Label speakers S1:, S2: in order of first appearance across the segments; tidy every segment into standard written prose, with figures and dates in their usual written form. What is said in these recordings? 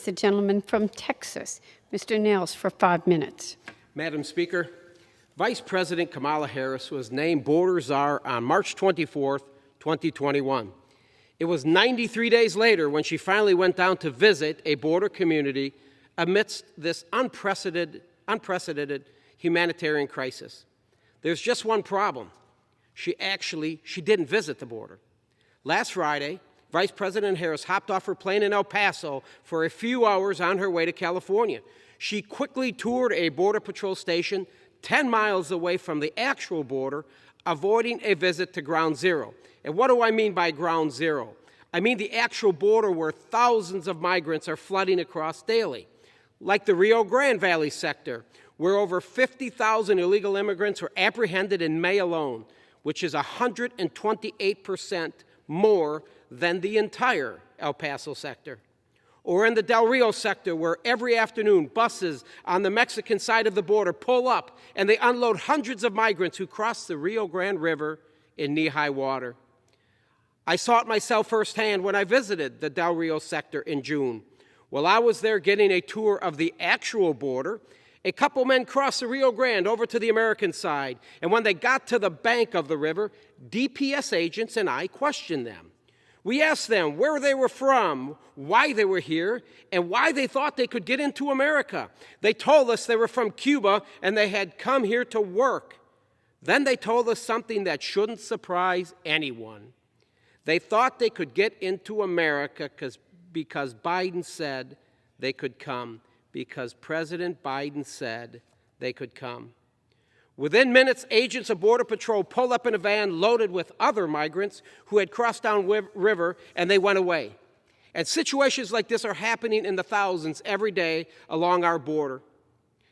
S1: The gentleman from Texas, Mr. Nehls, for 5 minutes.
S2: Madam Speaker, Vice President Kamala Harris was named border czar on March 24, 2021. It was 93 days later when she finally went down to visit a border community amidst this unprecedented humanitarian crisis. There's just one problem. She didn't visit the border. Last Friday, Vice President Harris hopped off her plane in El Paso for a few hours on her way to California. She quickly toured a Border Patrol station 10 miles away from the actual border, avoiding a visit to Ground Zero. And what do I mean by Ground Zero? I mean the actual border where thousands of migrants are flooding across daily, like the Rio Grande Valley sector, where over 50,000 illegal immigrants were apprehended in May alone, which is 128% more than the entire El Paso sector. Or in the Del Rio sector, where every afternoon buses on the Mexican side of the border pull up and they unload hundreds of migrants who cross the Rio Grande River in knee-high water. I saw it myself firsthand when I visited the Del Rio sector in June. While I was there getting a tour of the actual border, a couple men crossed the Rio Grande over to the American side, and when they got to the bank of the river, DPS agents and I questioned them. We asked them where they were from, why they were here, and why they thought they could get into America. They told us they were from Cuba and they had come here to work. Then they told us something that shouldn't surprise anyone. They thought they could get into America because Biden said they could come, because President Biden said they could come. Within minutes, agents of Border Patrol pulled up in a van loaded with other migrants who had crossed down river, and they went away. And situations like this are happening in the thousands every day along our border.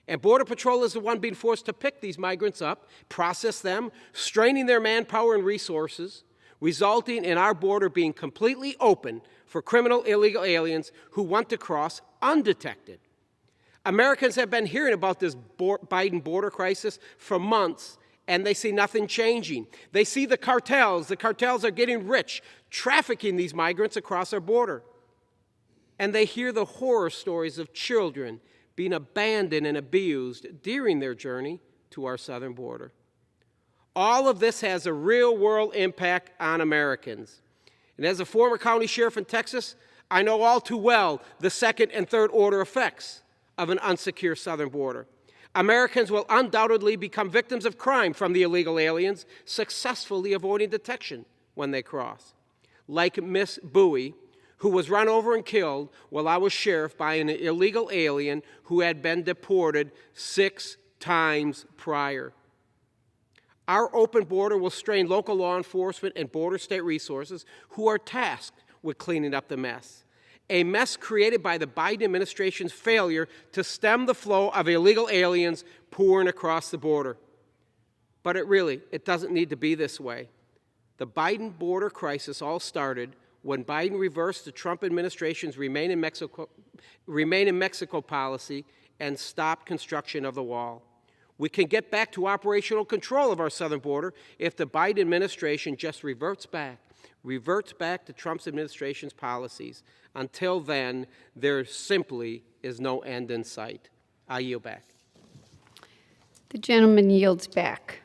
S2: And Border Patrol is the one being forced to pick these migrants up, process them, straining their manpower and resources, resulting in our border being completely open for criminal illegal aliens who want to cross undetected. Americans have been hearing about this Biden border crisis for months, and they see nothing changing. They see the cartels. The cartels are getting rich, trafficking these migrants across our border. And they hear the horror stories of children being abandoned and abused during their journey to our southern border. All of this has a real-world impact on Americans. And as a former county sheriff in Texas, I know all too well the second and third order effects of an unsecure southern border. Americans will undoubtedly become victims of crime from the illegal aliens, successfully avoiding detection when they cross. Like Miss Bowie, who was run over and killed while I was sheriff by an illegal alien who had been deported 6 times prior. Our open border will strain local law enforcement and border state resources who are tasked with cleaning up the mess. A mess created by the Biden administration's failure to stem the flow of illegal aliens pouring across the border. But it doesn't need to be this way. The Biden border crisis all started when Biden reversed the Trump administration's Remain in Mexico policy and stopped construction of the wall. We can get back to operational control of our southern border if the Biden administration just reverts back to Trump's administration's policies. Until then, there simply is no end in sight. I yield back.
S1: The gentleman yields back.